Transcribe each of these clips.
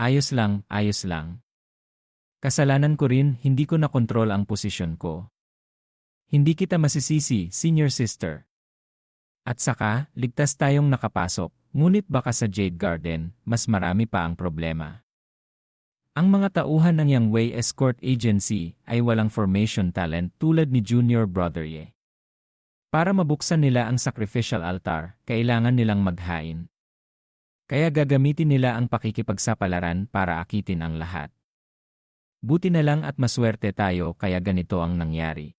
Ayos lang, ayos lang. Kasalanan ko rin, hindi ko nakontrol ang posisyon ko. Hindi kita masisisi, senior sister. At saka, ligtas tayong nakapasok, ngunit baka sa Jade Garden, mas marami pa ang problema. Ang mga tauhan ng Yang Wei Escort Agency ay walang formation talent tulad ni Junior Brother Ye. Para mabuksan nila ang sacrificial altar, kailangan nilang maghain. Kaya gagamitin nila ang pakikipagsapalaran para akitin ang lahat. Buti na lang at maswerte tayo kaya ganito ang nangyari.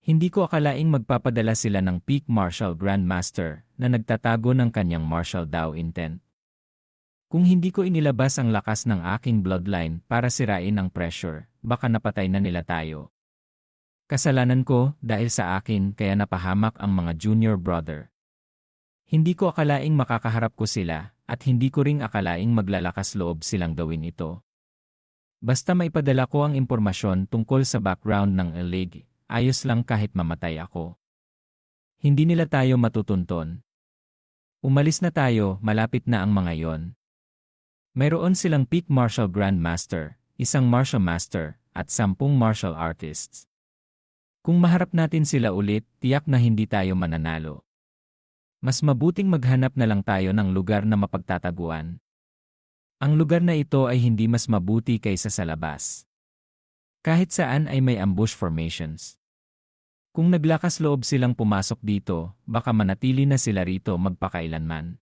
Hindi ko akalaing magpapadala sila ng Peak Martial Grandmaster na nagtatago ng kanyang martial Dao intent. Kung hindi ko inilabas ang lakas ng aking bloodline para sirain ang pressure, baka napatay na nila tayo. Kasalanan ko dahil sa akin kaya napahamak ang mga junior brother. Hindi ko akalaing makakaharap ko sila at hindi ko ring akalaing maglalakas loob silang gawin ito. Basta maipadala ko ang impormasyon tungkol sa background ng Elig. Ayos lang kahit mamatay ako. Hindi nila tayo matutunton. Umalis na tayo, malapit na ang mga yon. Mayroon silang Peak Martial Grandmaster, isang Martial Master, at 10 martial artists. Kung maharap natin sila ulit, tiyak na hindi tayo mananalo. Mas mabuting maghanap na lang tayo ng lugar na mapagtataguan. Ang lugar na ito ay hindi mas mabuti kaysa sa labas. Kahit saan ay may ambush formations. Kung naglakas loob silang pumasok dito, baka manatili na sila rito magpakailanman.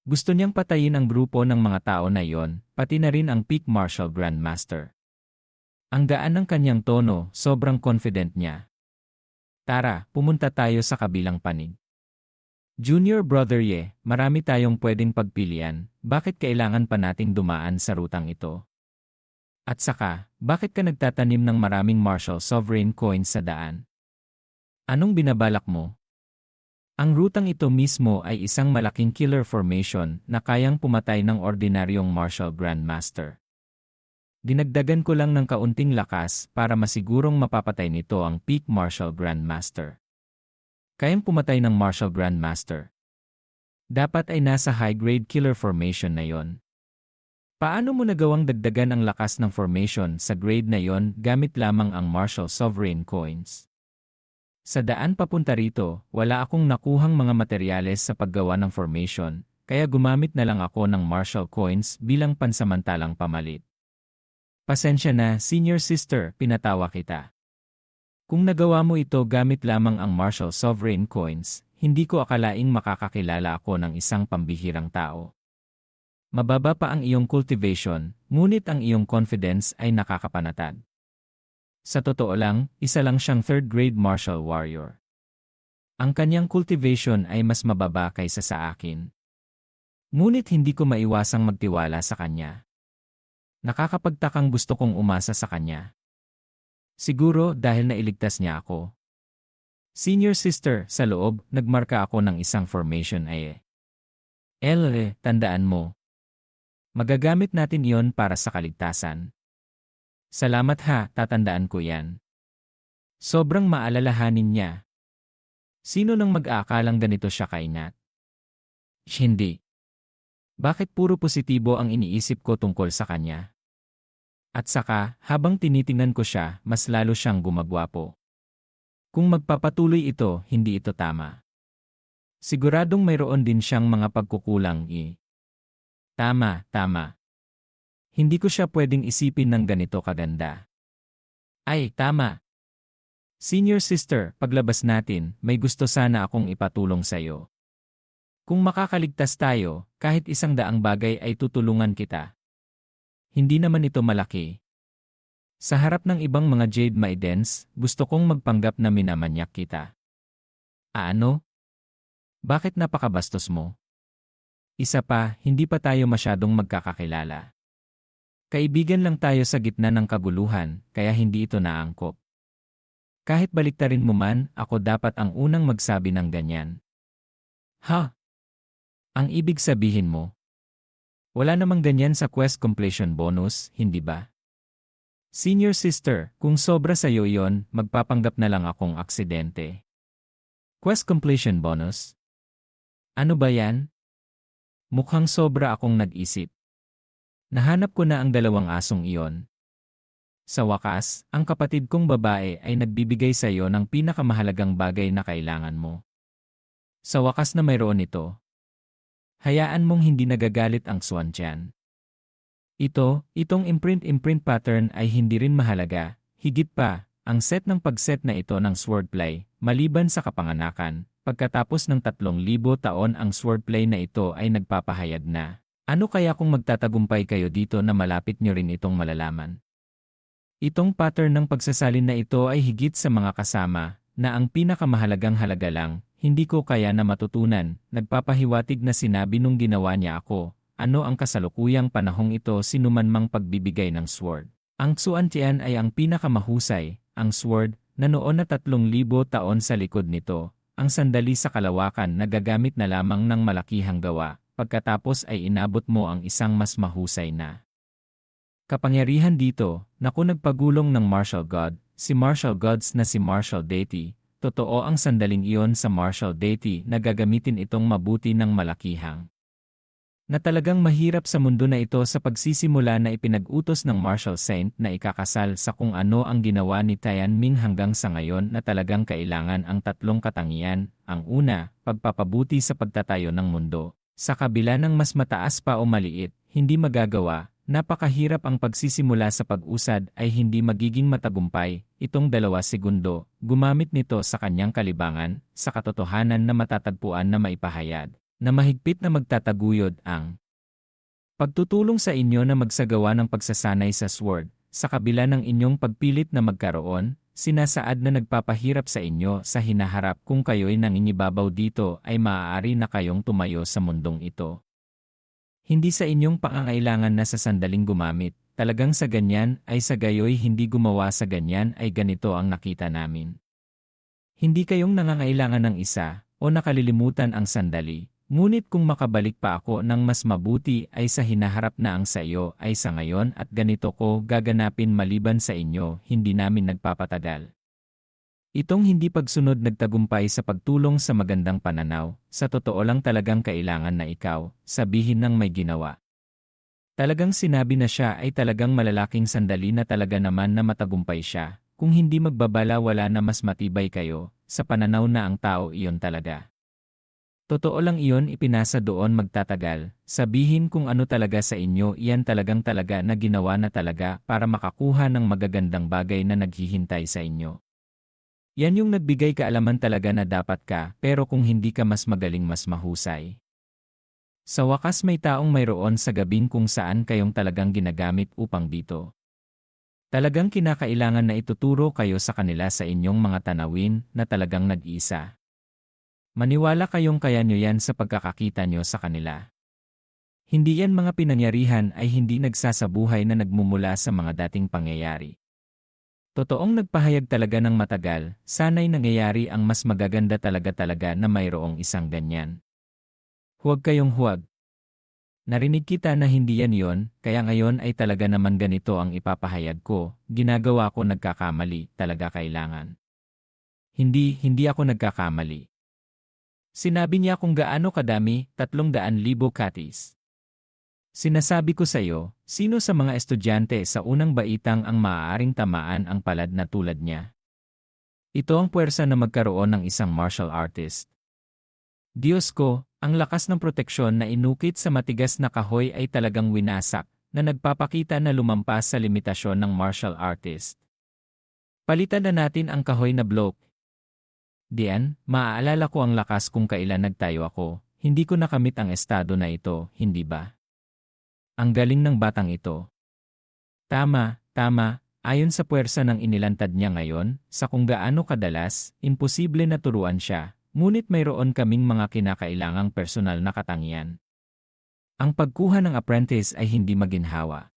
Gusto niyang patayin ang grupo ng mga tao na iyon, pati na rin ang Peak Martial Grandmaster. Ang gaan ng kanyang tono, sobrang confident niya. Tara, pumunta tayo sa kabilang panig. Junior Brother Ye, marami tayong pwedeng pagpilian, bakit kailangan pa nating dumaan sa rutang ito? At saka, bakit ka nagtatanim ng maraming martial sovereign coins sa daan? Anong binabalak mo? Ang rutang ito mismo ay isang malaking killer formation na kayang pumatay ng ordinaryong martial grandmaster. Dinagdagan ko lang ng kaunting lakas para masigurong mapapatay nito ang Peak Martial Grandmaster. Kayang pumatay ng Martial Grandmaster. Dapat ay nasa high-grade killer formation na yon. Paano mo nagawang dagdagan ang lakas ng formation sa grade na yon gamit lamang ang Martial Sovereign Coins? Sa daan papunta rito, wala akong nakuhang mga materyales sa paggawa ng formation, kaya gumamit na lang ako ng Martial Coins bilang pansamantalang pamalit. Pasensya na, senior sister, pinatawa kita. Kung nagawa mo ito gamit lamang ang Martial Sovereign Coins, hindi ko akalaing makakakilala ako ng isang pambihirang tao. Mababa pa ang iyong cultivation, ngunit ang iyong confidence ay nakakapanatag. Sa totoo lang, isa lang siyang third-grade martial warrior. Ang kanyang cultivation ay mas mababa kaysa sa akin. Ngunit hindi ko maiwasang magtiwala sa kanya. Nakakapagtakang gusto kong umasa sa kanya. Siguro dahil nailigtas niya ako. Senior sister, sa loob, nagmarka ako ng isang formation ay tandaan mo. Magagamit natin iyon para sa kaligtasan. Salamat ha, tatandaan ko yan. Sobrang maalalahanin niya. Sino nang mag-aakalang ganito siya kainat? Hindi. Bakit puro positibo ang iniisip ko tungkol sa kanya? At saka, habang tinitingnan ko siya, mas lalo siyang gumagwapo. Kung magpapatuloy ito, hindi ito tama. Siguradong mayroon din siyang mga pagkukulang Tama. Hindi ko siya pwedeng isipin ng ganito kaganda. Ay, tama. Senior sister, paglabas natin, may gusto sana akong ipatulong sa'yo. Kung makakaligtas tayo, kahit 100 bagay ay tutulungan kita. Hindi naman ito malaki. Sa harap ng ibang mga Jade Maidens, gusto kong magpanggap na minamanyak kita. Ano? Bakit napakabastos mo? Isa pa, hindi pa tayo masyadong magkakakilala. Kaibigan lang tayo sa gitna ng kaguluhan, kaya hindi ito naangkop. Kahit baliktarin mo man, ako dapat ang unang magsabi ng ganyan. Ha? Ang ibig sabihin mo? Wala namang ganyan sa quest completion bonus, hindi ba? Senior sister, kung sobra sa'yo iyon, magpapanggap na lang akong aksidente. Quest completion bonus? Ano ba yan? Mukhang sobra akong nag-isip. Nahanap ko na ang dalawang asong iyon. Sa wakas, ang kapatid kong babae ay nagbibigay sa iyo ng pinakamahalagang bagay na kailangan mo. Sa wakas na mayroon ito. Hayaan mong hindi nagagalit ang swan tiyan. Itong imprint pattern ay hindi rin mahalaga. Higit pa, ang set ng pagset na ito ng swordplay, maliban sa kapanganakan, pagkatapos ng 3,000 taon ang swordplay na ito ay nagpapahayag na. Ano kaya kung magtatagumpay kayo dito na malapit nyo rin itong malalaman? Itong pattern ng pagsasalin na ito ay higit sa mga kasama, na ang pinakamahalagang halaga lang, hindi ko kaya na matutunan, nagpapahiwatig na sinabi nung ginawa niya ako. Ano ang kasalukuyang panahong ito sinuman mang pagbibigay ng sword. Ang Xuan Tian ay ang pinakamahusay, ang sword, na noon na 3,000 taon sa likod nito, ang sandali sa kalawakan na gagamit na lamang ng malakihang gawa, pagkatapos ay inabot mo ang isang mas mahusay na kapangyarihan dito, naku nagpagulong ng martial god, si martial gods na si martial deity, totoo ang sandaling iyon sa martial deity na gagamitin itong mabuti ng malakihang na talagang mahirap sa mundo na ito sa pagsisimula na ipinag-utos ng martial saint na ikakasal sa kung ano ang ginawa ni Tianming hanggang sa ngayon na talagang kailangan ang tatlong katangian. Ang una, pagpapabuti sa pagtatayo ng mundo. Sa kabila ng mas mataas pa o maliit, hindi magagawa, napakahirap ang pagsisimula sa pag-usad ay hindi magiging matagumpay. Itong 2 segundo, gumamit nito sa kanyang kalibangan, sa katotohanan na matatagpuan na maipahayag na mahigpit na magtataguyod ang pagtutulong sa inyo na magsagawa ng pagsasanay sa sword, sa kabila ng inyong pagpilit na magkaroon, sinasaad na nagpapahirap sa inyo sa hinaharap kung kayo'y nangingibabaw dito ay maaari na kayong tumayo sa mundong ito. Hindi sa inyong pangangailangan na sa sandaling gumamit, talagang sa ganyan ay sa gayoy hindi gumawa sa ganyan ay ganito ang nakita namin. Hindi kayong nangangailangan ng isa o nakalilimutan ang sandali. Ngunit kung makabalik pa ako ng mas mabuti ay sa hinaharap na ang sa iyo ay sa ngayon at ganito ko gaganapin maliban sa inyo, hindi namin nagpapatagal. Itong hindi pagsunod nagtagumpay sa pagtulong sa magandang pananaw, sa totoo lang talagang kailangan na ikaw, sabihin ng may ginawa. Talagang sinabi na siya ay talagang malalaking sandali na talaga naman na matagumpay siya, kung hindi magbabala wala na mas matibay kayo, sa pananaw na ang tao iyon talaga. Totoo lang iyon ipinasa doon magtatagal, sabihin kung ano talaga sa inyo iyan talagang talaga na ginawa na talaga para makakuha ng magagandang bagay na naghihintay sa inyo. Yan yung nagbigay kaalaman talaga na dapat ka, pero kung hindi ka mas magaling mas mahusay. Sa wakas may taong mayroon sa gabing kung saan kayong talagang ginagamit upang dito. Talagang kinakailangan na ituturo kayo sa kanila sa inyong mga tanawin na talagang nag-iisa. Maniwala kayong kaya nyo yan sa pagkakakita nyo sa kanila. Hindi yan mga pinangyarihan ay hindi nagsasabuhay na nagmumula sa mga dating pangyayari. Totoong nagpahayag talaga ng matagal, sana'y nangyayari ang mas magaganda talaga na mayroong isang ganyan. Huwag kayong huwag. Narinig kita na hindi yan yon, kaya ngayon ay talaga naman ganito ang ipapahayag ko, ginagawa ko nagkakamali, talaga kailangan. Hindi ako nagkakamali. Sinabi niya kung gaano kadami, 300,000 katis. Sinasabi ko sa iyo, sino sa mga estudyante sa unang baitang ang maaaring tamaan ang palad na tulad niya? Ito ang puwersa na magkaroon ng isang martial artist. Diyos ko, ang lakas ng proteksyon na inukit sa matigas na kahoy ay talagang winasak, na nagpapakita na lumampas sa limitasyon ng martial artist. Palitan na natin ang kahoy na bloke. Diyan, maaalala ko ang lakas kung kailan nagtayo ako, hindi ko nakamit ang estado na ito, hindi ba? Ang galing ng batang ito. Tama, ayon sa puwersa ng inilantad niya ngayon, sa kung gaano kadalas, imposible na turuan siya, ngunit mayroon kaming mga kinakailangang personal na katangian. Ang pagkuha ng apprentice ay hindi maginhawa.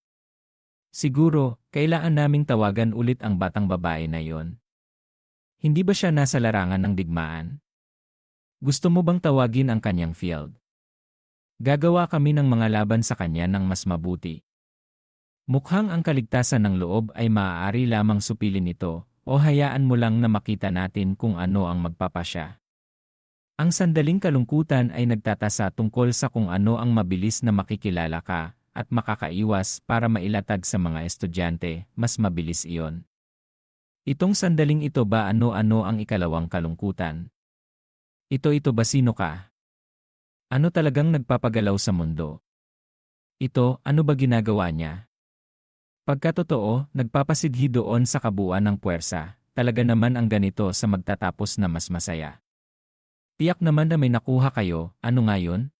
Siguro, kailangan naming tawagan ulit ang batang babae na yon. Hindi ba siya nasa larangan ng digmaan? Gusto mo bang tawagin ang kanyang field? Gagawa kami ng mga laban sa kanya ng mas mabuti. Mukhang ang kaligtasan ng loob ay maaari lamang supilin ito, o hayaan mo lang na makita natin kung ano ang magpapasya. Ang sandaling kalungkutan ay nagtatasa tungkol sa kung ano ang mabilis na makikilala ka, at makakaiwas para mailatag sa mga estudyante, mas mabilis iyon. Itong sandaling ito ba ano-ano ang ikalawang kalungkutan? Ito ba sino ka? Ano talagang nagpapagalaw sa mundo? Ito, ano ba ginagawa niya? Pagkatotoo, nagpapasidhi doon sa kabuuan ng puwersa, talaga naman ang ganito sa magtatapos na mas masaya. Tiyak naman na may nakuha kayo, ano nga yun?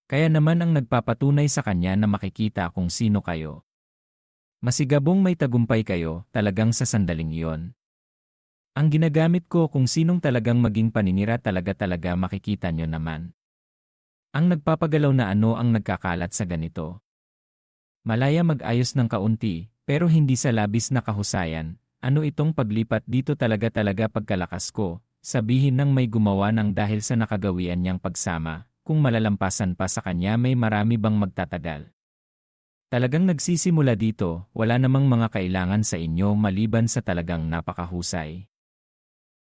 Kaya naman ang nagpapatunay sa kanya na makikita kung sino kayo. Masigabong may tagumpay kayo, talagang sa sandaling iyon. Ang ginagamit ko kung sinong talagang maging paninira talaga makikita nyo naman. Ang nagpapagalaw na ano ang nagkakalat sa ganito. Malaya mag-ayos ng kaunti, pero hindi sa labis na kahusayan. Ano itong paglipat dito talaga pagkalakas ko, sabihin ng may gumawa ng dahil sa nakagawian niyang pagsama, kung malalampasan pa sa kanya may marami bang magtatagal. Talagang nagsisimula dito, wala namang mga kailangan sa inyo maliban sa talagang napakahusay.